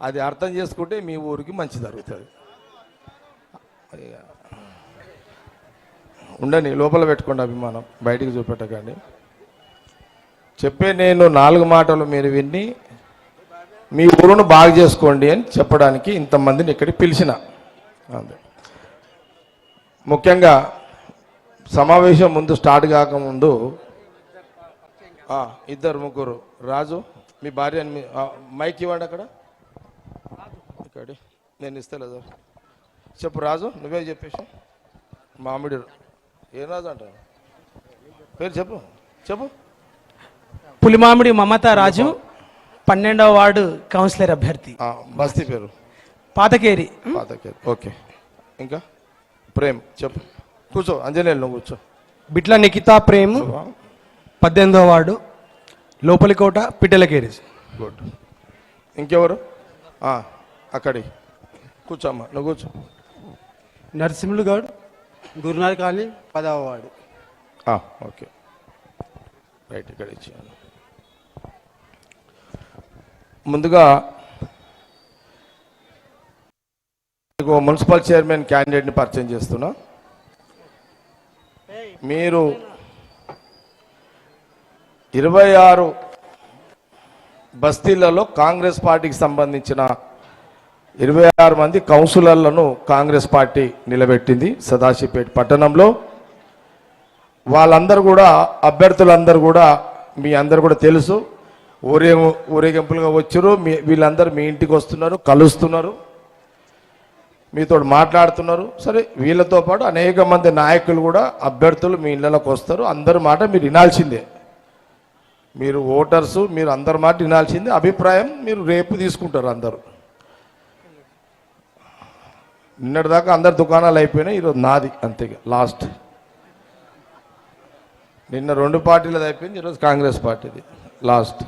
అది అర్థం చేసుకుంటే మీ ఊరికి మంచి జరుగుతుంది. ఉండని లోపల పెట్టుకోండి, అభిమానం బయటికి చూపెట్టకండి. చెప్పే నేను 4 మాటలు మీరు విని మీ ఊరును బాగు చేసుకోండి అని చెప్పడానికి ఇంతమందిని ఇక్కడికి పిలిచిన. అంతే. ముఖ్యంగా సమావేశం ముందు స్టార్ట్ కాకముందు 2-3 రాజు మీ భార్య అని మైక్ ఇవ్వండి అక్కడ ఇక్కడ నేను ఇస్తలేదు. చెప్పు రాజు, నువ్వే చెప్పేసి. మామిడి ఏం రాజు అంటారు పేరు చెప్పు చెప్పు. పులిమామిడి మమత రాజు, 12వ వార్డు కౌన్సిలర్ అభ్యర్థి. బస్తీ పేరు పాతకేరి. ఓకే. ఇంకా ప్రేమ్ చెప్పు. కూర్చో అంజనేయులు, నువ్వు కూర్చో. బిట్ల నిఖితా ప్రేమ్, 18వ వార్డు లోపలికోట పిట్టలకేరి. గుడ్. ఇంకెవరు? అక్కడి కూర్చోమ్మా, నువ్వు కూర్చో. నరసింహులు గౌడ్, గురునాథ్ కాలనీ, 10వ వార్డు. ఓకే రైట్, ఇక్కడ ఇచ్చాను. ముందుగా మున్సిపల్ చైర్మన్ క్యాండిడేట్ని పరిచయం చేస్తున్నా. మీరు 26 బస్తీలలో కాంగ్రెస్ పార్టీకి సంబంధించిన 26 మంది కౌన్సిలర్లను కాంగ్రెస్ పార్టీ నిలబెట్టింది సదాశివపేట పట్టణంలో. వాళ్ళందరూ కూడా అభ్యర్థులందరూ కూడా మీ అందరు కూడా తెలుసు, ఊరేగింపులుగా వచ్చారు. వీళ్ళందరూ మీ ఇంటికి వస్తున్నారు, కలుస్తున్నారు, మీతో మాట్లాడుతున్నారు. సరే, వీళ్ళతో పాటు అనేక మంది నాయకులు కూడా అభ్యర్థులు మీ ఇళ్ళలోకి వస్తారు. అందరి మాట మీరు వినాల్సిందే. మీరు ఓటర్సు, మీరు అందరి మాట వినాల్సిందే. అభిప్రాయం మీరు రేపు తీసుకుంటారు అందరూ. నిన్నటిదాకా అందరు దుకాణాలు అయిపోయినాయి, ఈరోజు నాది అంతే లాస్ట్. నిన్న 2 పార్టీలది అయిపోయింది, ఈరోజు కాంగ్రెస్ పార్టీది లాస్ట్.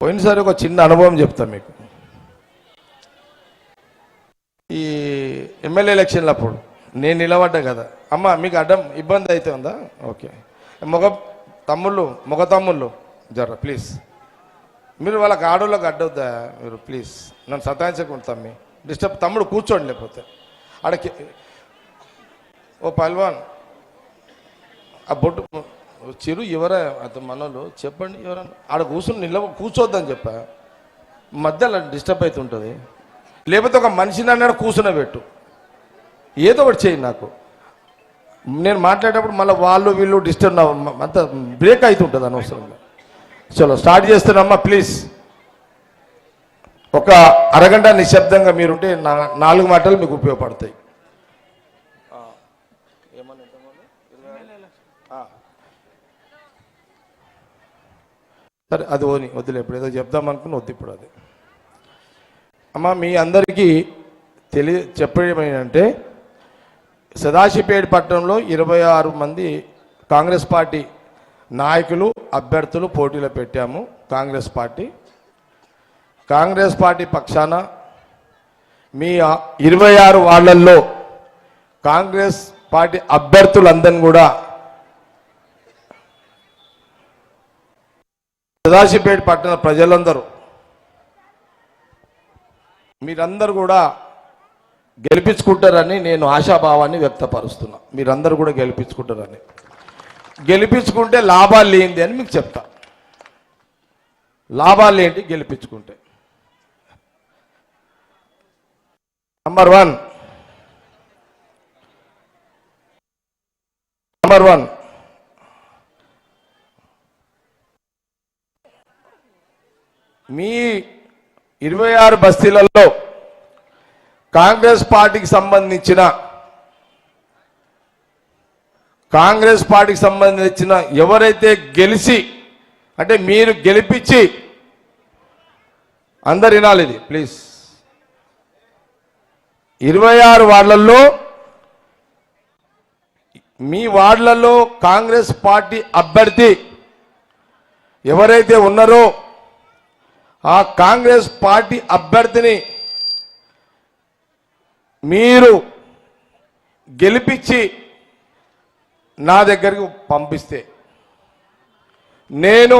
పోయినసారి ఒక చిన్న అనుభవం చెప్తా మీకు. ఈ ఎమ్మెల్యే ఎలక్షన్లప్పుడు నేను నిలబడ్డా కదా. అమ్మ మీకు అడ్డం ఇబ్బంది అయితే ఉందా? ఓకే. మగ తమ్ముళ్ళు జర ప్లీజ్, మీరు వాళ్ళకి ఆడోళ్ళకి అడ్డవుద్దా మీరు ప్లీజ్, నన్ను సతాయించకుండా తమ్మి డిస్టర్బ్. తమ్ముడు కూర్చోండి, లేకపోతే ఆడకి ఓ పల్వాన్ ఆ బొట్టు చిరు ఎవరా అతను మనోళ్ళు చెప్పండి, ఎవరన్నా ఆడ కూర్చుని కూర్చోద్దని చెప్పా. మధ్యలో డిస్టర్బ్ అవుతుంటుంది. లేకపోతే ఒక మనిషిని అన్నాడు కూర్చునే పెట్టు, ఏదో ఒకటి చేయండి. నాకు నేను మాట్లాడేటప్పుడు మళ్ళీ వాళ్ళు వీళ్ళు డిస్టర్బ్ అంతా బ్రేక్ అవుతుంటుంది అనవసరంగా. చలో స్టార్ట్ చేస్తున్నామ్మా ప్లీజ్. ఒక అరగంట నిశ్శబ్దంగా మీరుంటే 4 మాటలు మీకు ఉపయోగపడతాయి. సరే, అది వదిలే, ఇప్పుడు ఏదో చెప్దాం అనుకుని వద్దు ఇప్పుడు అది. అమ్మ మీ అందరికీ చెప్పేమంటే సదాశివపేట పట్టణంలో 26 మంది కాంగ్రెస్ పార్టీ నాయకులు అభ్యర్థులు పోటీలో పెట్టాము. కాంగ్రెస్ పార్టీ పక్షాన మీ 26 వార్డుల్లో కాంగ్రెస్ పార్టీ అభ్యర్థులందరినీ కూడా సదాశివపేట పట్టణ ప్రజలందరూ మీరందరూ కూడా గెలిపించుకుంటారని నేను ఆశాభావాన్ని వ్యక్తపరుస్తున్నా. మీరందరూ కూడా గెలిపించుకుంటారని. గెలిపించుకుంటే లాభాలు ఏంటి అని మీకు చెప్తా. లాభాలు ఏంటి గెలిపించుకుంటే? నంబర్ వన్ మీ 26 బస్తీలలో కాంగ్రెస్ పార్టీకి సంబంధించిన ఎవరైతే గెలిచి, అంటే మీరు గెలిపించి, అందరు వినాలి ఇది ప్లీజ్, 26 వార్డులలో మీ వార్డులలో కాంగ్రెస్ పార్టీ అభ్యర్థి ఎవరైతే ఉన్నారో ఆ కాంగ్రెస్ పార్టీ అభ్యర్థిని మీరు గెలిపించి నా దగ్గరికి పంపిస్తే, నేను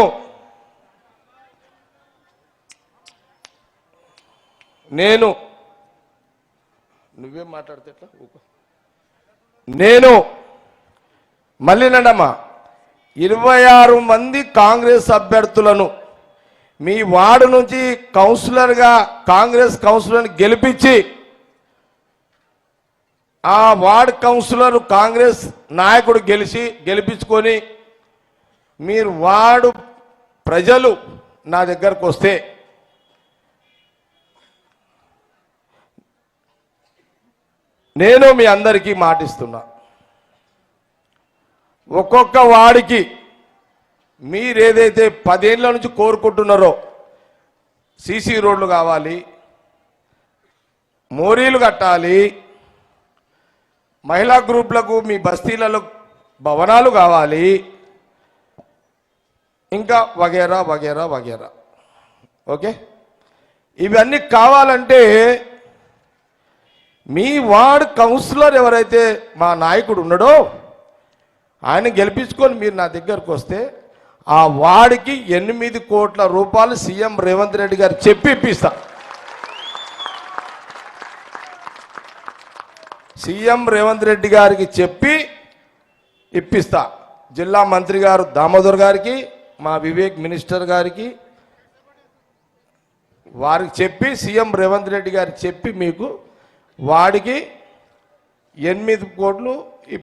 నువ్వేం మాట్లాడితే ఎట్లా ఊకో. నేను మళ్ళీ నండమ్మా 26 మంది కాంగ్రెస్ అభ్యర్థులను మీ వార్డు నుంచి కౌన్సిలర్గా కాంగ్రెస్ కౌన్సిలర్ని గెలిపించి ఆ వార్డు కౌన్సిలర్ కాంగ్రెస్ నాయకుడు గెలిపించుకొని మీరు వార్డు ప్రజలు నా దగ్గరకు వస్తే నేను మీ అందరికీ మాటిస్తున్నా, ఒక్కొక్క వాడికి మీరేదైతే 10 ఏళ్ల నుంచి కోరుకుంటున్నారో సీసీ రోడ్లు కావాలి, మోరీలు కట్టాలి, మహిళా గ్రూపులకు మీ బస్తీలలో భవనాలు కావాలి, ఇంకా వగేరా వగేరా వగేరా. ఓకే, ఇవన్నీ కావాలంటే మీ వార్డ్ కౌన్సిలర్ ఎవరైతే మా నాయకుడు ఉన్నాడో ఆయన గెలిపించుకొని మీరు నా దగ్గరకు వస్తే ఆ వార్డుకి 8 కోట్ల రూపాయలు సీఎం రేవంత్ రెడ్డి గారు చెప్పి ఇప్పిస్తా. సీఎం రేవంత్ రెడ్డి గారికి చెప్పి ఇప్పిస్తా. జిల్లా మంత్రి గారు దామోదర్ గారికి, మా వివేక్ మినిస్టర్ గారికి, వారికి చెప్పి సీఎం రేవంత్ రెడ్డి గారికి చెప్పి మీకు వాడికి 8 కోట్లు